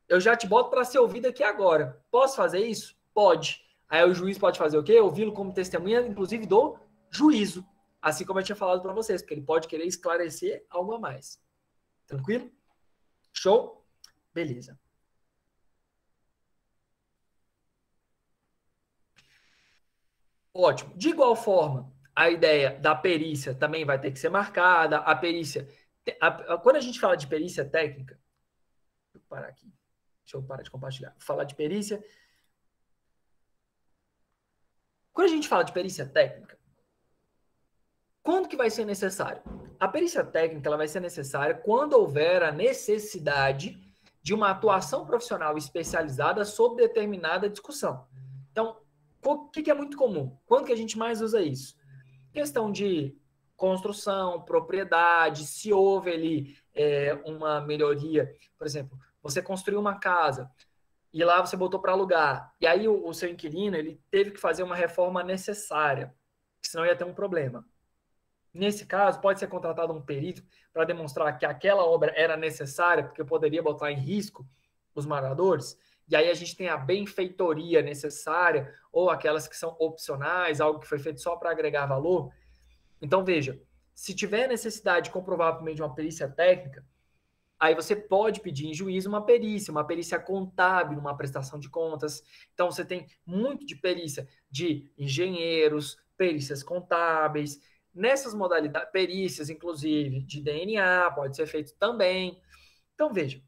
eu já te boto para ser ouvido aqui agora. Posso fazer isso? Pode. Aí o juiz pode fazer o quê? Ouvi-lo como testemunha, inclusive do juízo. Assim como eu tinha falado para vocês, porque ele pode querer esclarecer algo a mais. Tranquilo? Show? Beleza. Ótimo. De igual forma, a ideia da perícia também vai ter que ser marcada. A perícia... Quando a gente fala de perícia técnica... Deixa eu parar aqui. Deixa eu parar de compartilhar. Falar de perícia... Quando a gente fala de perícia técnica, quando que vai ser necessário? A perícia técnica ela vai ser necessária quando houver a necessidade de uma atuação profissional especializada sobre determinada discussão. Então, o que é muito comum? Quando que a gente mais usa isso? Questão de construção, propriedade, se houve ali uma melhoria. Por exemplo, você construiu uma casa e lá você botou para alugar. E aí o seu inquilino ele teve que fazer uma reforma necessária, senão ia ter um problema. Nesse caso, pode ser contratado um perito para demonstrar que aquela obra era necessária, porque poderia botar em risco os moradores. E aí a gente tem a benfeitoria necessária, ou aquelas que são opcionais, algo que foi feito só para agregar valor. Então, veja, se tiver necessidade de comprovar por meio de uma perícia técnica, aí você pode pedir em juízo uma perícia contábil, uma prestação de contas. Então, você tem muito de perícia de engenheiros, perícias contábeis, nessas modalidades, perícias, inclusive, de DNA, pode ser feito também. Então, veja,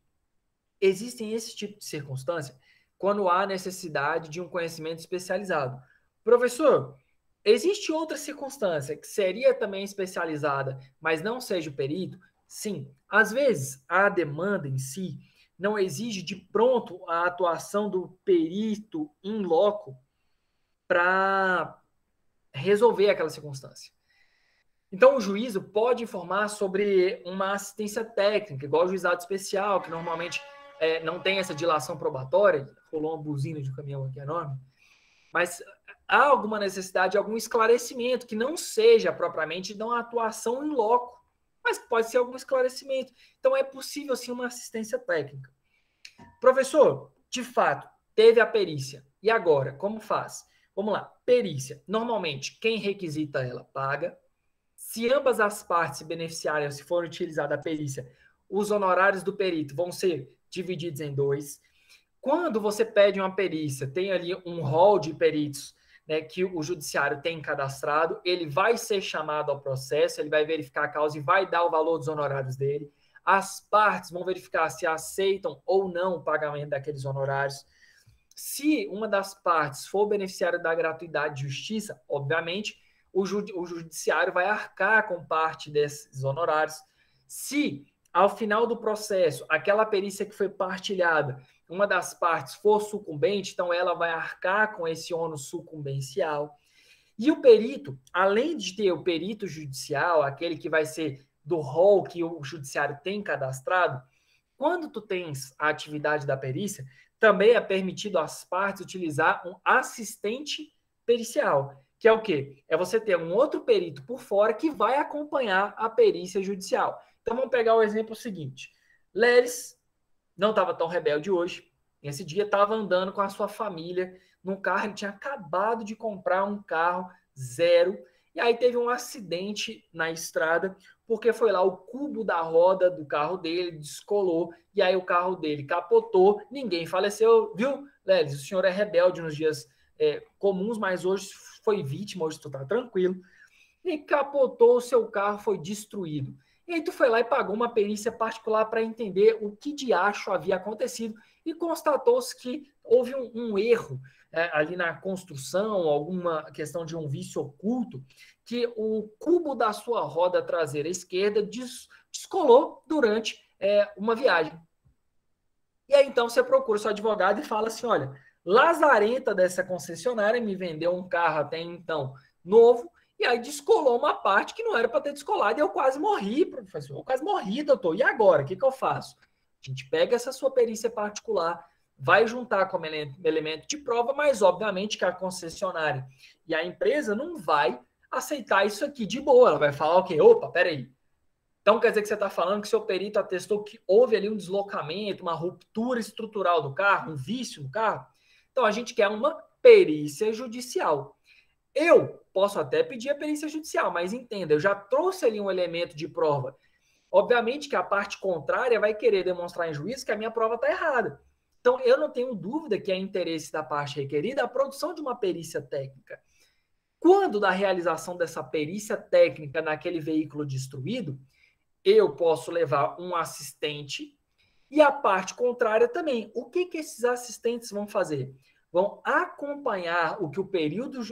existem esse tipo de circunstância quando há necessidade de um conhecimento especializado. Professor, existe outra circunstância que seria também especializada, mas não seja o perito? Sim, às vezes a demanda em si não exige de pronto a atuação do perito in loco para resolver aquela circunstância. Então, o juízo pode informar sobre uma assistência técnica, igual o juizado especial, que normalmente não tem essa dilação probatória. Rolou uma buzina de um caminhão aqui enorme. Mas há alguma necessidade de algum esclarecimento, que não seja propriamente de uma atuação in loco, mas pode ser algum esclarecimento. Então, é possível, sim, uma assistência técnica. Professor, de fato, teve a perícia. E agora, como faz? Vamos lá. Perícia. Normalmente, quem requisita ela paga. Se ambas as partes se beneficiarem ou se for utilizada a perícia, os honorários do perito vão ser divididos em 2. Quando você pede uma perícia, tem ali um rol de peritos, né, que o judiciário tem cadastrado, ele vai ser chamado ao processo, ele vai verificar a causa e vai dar o valor dos honorários dele. As partes vão verificar se aceitam ou não o pagamento daqueles honorários. Se uma das partes for beneficiária da gratuidade de justiça, obviamente, o judiciário vai arcar com parte desses honorários. Se, ao final do processo, aquela perícia que foi partilhada, uma das partes for sucumbente, então ela vai arcar com esse ônus sucumbencial. E o perito, além de ter o perito judicial, aquele que vai ser do rol que o judiciário tem cadastrado, quando tu tens a atividade da perícia, também é permitido às partes utilizar um assistente pericial, que é o quê? É você ter um outro perito por fora que vai acompanhar a perícia judicial. Então, vamos pegar o exemplo seguinte. Leris não estava tão rebelde hoje. Nesse dia, estava andando com a sua família num carro. Ele tinha acabado de comprar um carro zero. E aí teve um acidente na estrada, porque foi lá o cubo da roda do carro dele, descolou, e aí o carro dele capotou, ninguém faleceu, viu, Lelis? O senhor é rebelde nos dias comuns, mas hoje foi vítima, hoje tu tá tranquilo. E capotou, o seu carro foi destruído. E aí tu foi lá e pagou uma perícia particular para entender o que de acho havia acontecido e constatou-se que houve um erro ali na construção, alguma questão de um vício oculto, que o cubo da sua roda traseira esquerda descolou durante uma viagem. E aí então você procura o seu advogado e fala assim, olha, lazarenta dessa concessionária me vendeu um carro até então novo, e aí descolou uma parte que não era para ter descolado, e eu quase morri, professor. Eu quase morri, doutor. E agora? O que eu faço? A gente pega essa sua perícia particular, vai juntar como elemento de prova, mas obviamente que a concessionária e a empresa não vai aceitar isso aqui de boa. Ela vai falar, ok, opa, peraí. Então quer dizer que você está falando que seu perito atestou que houve ali um deslocamento, uma ruptura estrutural do carro, um vício no carro? Então a gente quer uma perícia judicial. Eu posso até pedir a perícia judicial, mas entenda, eu já trouxe ali um elemento de prova. Obviamente que a parte contrária vai querer demonstrar em juízo que a minha prova está errada. Então, eu não tenho dúvida que é interesse da parte requerida a produção de uma perícia técnica. Quando da realização dessa perícia técnica naquele veículo destruído, eu posso levar um assistente e a parte contrária também. O que esses assistentes vão fazer? Vão acompanhar o que o perito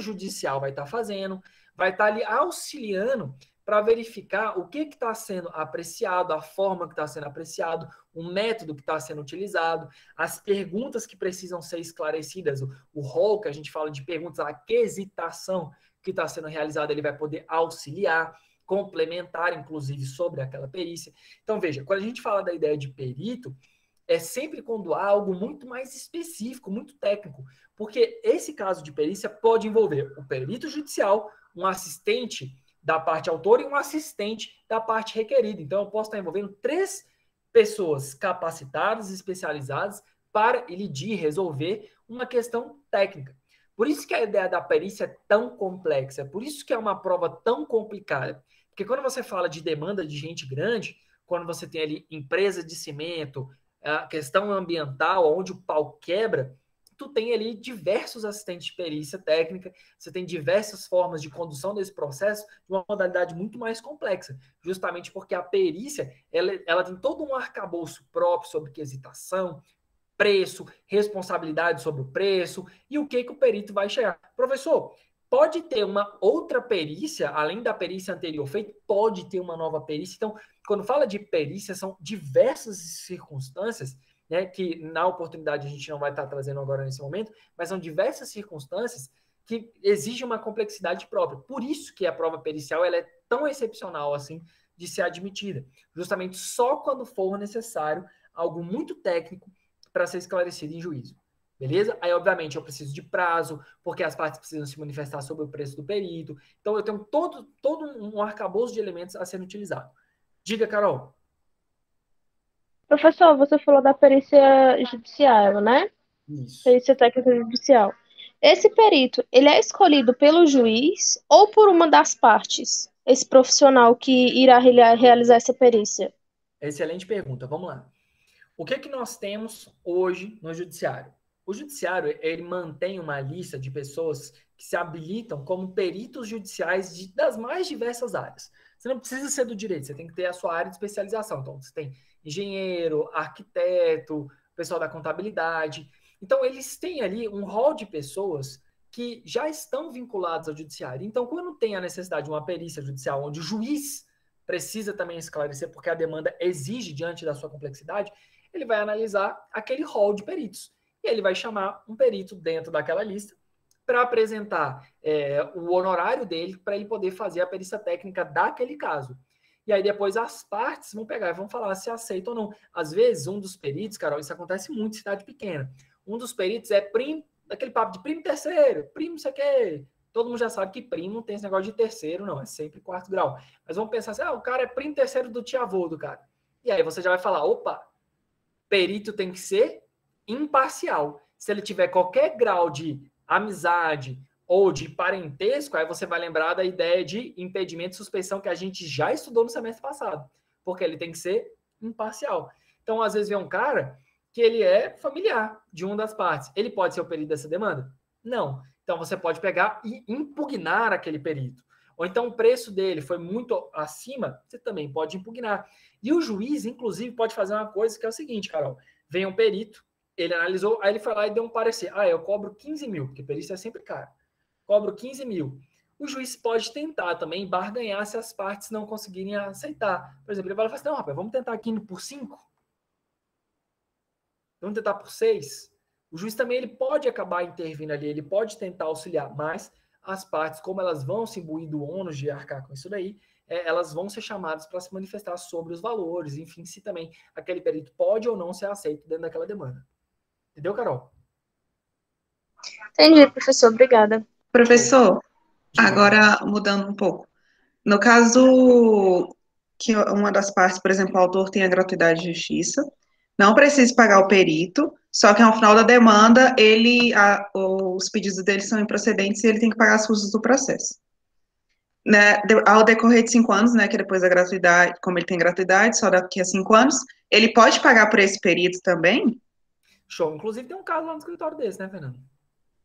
judicial vai estar fazendo, vai estar ali auxiliando para verificar o que está sendo apreciado, a forma que está sendo apreciado, o método que está sendo utilizado, as perguntas que precisam ser esclarecidas, o rol que a gente fala de perguntas, a quesitação que está sendo realizada, ele vai poder auxiliar, complementar, inclusive, sobre aquela perícia. Então, veja, quando a gente fala da ideia de perito, é sempre quando há algo muito mais específico, muito técnico, porque esse caso de perícia pode envolver o perito judicial, um assistente da parte autora e um assistente da parte requerida. Então, eu posso estar envolvendo 3 pessoas capacitadas, especializadas, para elidir, resolver uma questão técnica. Por isso que a ideia da perícia é tão complexa, por isso que é uma prova tão complicada. Porque quando você fala de demanda de gente grande, quando você tem ali empresa de cimento, a questão ambiental, onde o pau quebra, tu tem ali diversos assistentes de perícia técnica, você tem diversas formas de condução desse processo de uma modalidade muito mais complexa, justamente porque a perícia, ela tem todo um arcabouço próprio sobre quesitação, preço, responsabilidade sobre o preço e o que o perito vai chegar. Professor, pode ter uma outra perícia, além da perícia anterior feita, pode ter uma nova perícia. Então, quando fala de perícia, são diversas circunstâncias, né, que na oportunidade a gente não vai estar trazendo agora nesse momento, mas são diversas circunstâncias que exigem uma complexidade própria. Por isso que a prova pericial ela é tão excepcional assim de ser admitida. Justamente só quando for necessário algo muito técnico para ser esclarecido em juízo. Beleza? Aí, obviamente, eu preciso de prazo, porque as partes precisam se manifestar sobre o preço do perito. Então, eu tenho todo um arcabouço de elementos a sendo utilizado. Diga, Carol. Professor, você falou da perícia judicial, né? Isso. Perícia técnica judicial. Esse perito, ele é escolhido pelo juiz ou por uma das partes? Esse profissional que irá realizar essa perícia? Excelente pergunta. Vamos lá. O que nós temos hoje no judiciário? O judiciário, ele mantém uma lista de pessoas que se habilitam como peritos judiciais das mais diversas áreas. Você não precisa ser do direito, você tem que ter a sua área de especialização. Então, você tem engenheiro, arquiteto, pessoal da contabilidade. Então, eles têm ali um rol de pessoas que já estão vinculados ao judiciário. Então, quando tem a necessidade de uma perícia judicial, onde o juiz precisa também esclarecer, porque a demanda exige diante da sua complexidade, ele vai analisar aquele rol de peritos. E ele vai chamar um perito dentro daquela lista para apresentar o honorário dele para ele poder fazer a perícia técnica daquele caso. E aí depois as partes vão pegar e vão falar se aceita ou não. Às vezes, um dos peritos, Carol, isso acontece muito em cidade pequena, um dos peritos é primo, daquele papo de primo terceiro, primo isso aqui. Todo mundo já sabe que primo não tem esse negócio de terceiro, não, é sempre 4º grau. Mas vamos pensar assim, o cara é primo terceiro do tio-avô do cara. E aí você já vai falar, opa, perito tem que ser imparcial. Se ele tiver qualquer grau de amizade ou de parentesco, aí você vai lembrar da ideia de impedimento e suspeição que a gente já estudou no semestre passado, porque ele tem que ser imparcial. Então, às vezes, vem um cara que ele é familiar de uma das partes. Ele pode ser o perito dessa demanda? Não. Então, você pode pegar e impugnar aquele perito. Ou então, o preço dele foi muito acima, você também pode impugnar. E o juiz, inclusive, pode fazer uma coisa que é o seguinte, Carol. Vem um perito, ele analisou, aí ele foi lá e deu um parecer. Eu cobro 15 mil, porque perícia é sempre caro. Cobro 15 mil. O juiz pode tentar também barganhar se as partes não conseguirem aceitar. Por exemplo, ele vai falar assim, não, rapaz, vamos tentar aqui por 5? Vamos tentar por 6? O juiz também ele pode acabar intervindo ali, ele pode tentar auxiliar, mas as partes, como elas vão se imbuir do ônus de arcar com isso daí, elas vão ser chamadas para se manifestar sobre os valores, enfim, se também aquele perito pode ou não ser aceito dentro daquela demanda. Entendeu, Carol? Entendi, professor. Obrigada. Professor, agora mudando um pouco. No caso que uma das partes, por exemplo, o autor tem a gratuidade de justiça, não precisa pagar o perito, só que ao final da demanda, os pedidos dele são improcedentes e ele tem que pagar as custas do processo. Né, ao decorrer de 5 anos, né, que depois da gratuidade, como ele tem gratuidade, só daqui a 5 anos, ele pode pagar por esse perito também? Show. Inclusive tem um caso lá no escritório desse, né, Fernando?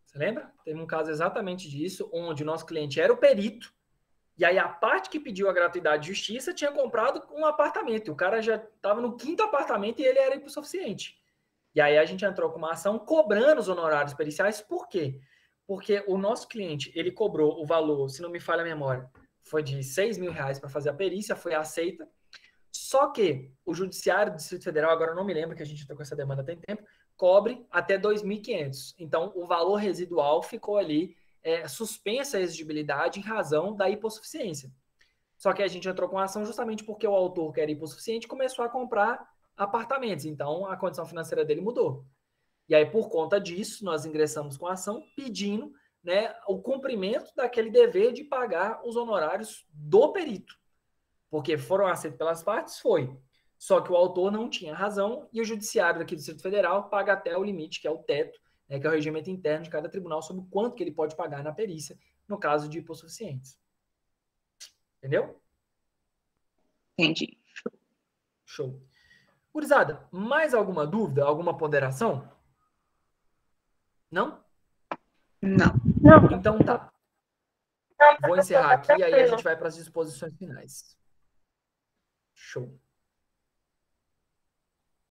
Você lembra? Teve um caso exatamente disso, onde o nosso cliente era o perito, e aí a parte que pediu a gratuidade de justiça tinha comprado um apartamento, e o cara já estava no 5º apartamento e ele era hipossuficiente. E aí a gente entrou com uma ação cobrando os honorários periciais, por quê? Porque o nosso cliente, ele cobrou o valor, se não me falha a memória, foi de R$6 mil para fazer a perícia, foi aceita, só que o Judiciário do Distrito Federal, agora eu não me lembro que a gente entrou com essa demanda tem tempo, cobre até 2.500. Então, o valor residual ficou ali suspensa a exigibilidade em razão da hipossuficiência. Só que a gente entrou com a ação justamente porque o autor, que era hipossuficiente, começou a comprar apartamentos. Então, a condição financeira dele mudou. E aí, por conta disso, nós ingressamos com a ação pedindo, né, o cumprimento daquele dever de pagar os honorários do perito. Porque foram aceitos pelas partes? Foi. Só que o autor não tinha razão e o judiciário daqui do Distrito Federal paga até o limite, que é o teto, né, que é o regimento interno de cada tribunal sobre o quanto que ele pode pagar na perícia no caso de hipossuficientes. Entendeu? Entendi. Show. Gurizada, mais alguma dúvida, alguma ponderação? Não? Não. Então tá. Vou encerrar aqui e aí a gente vai para as disposições finais. Show.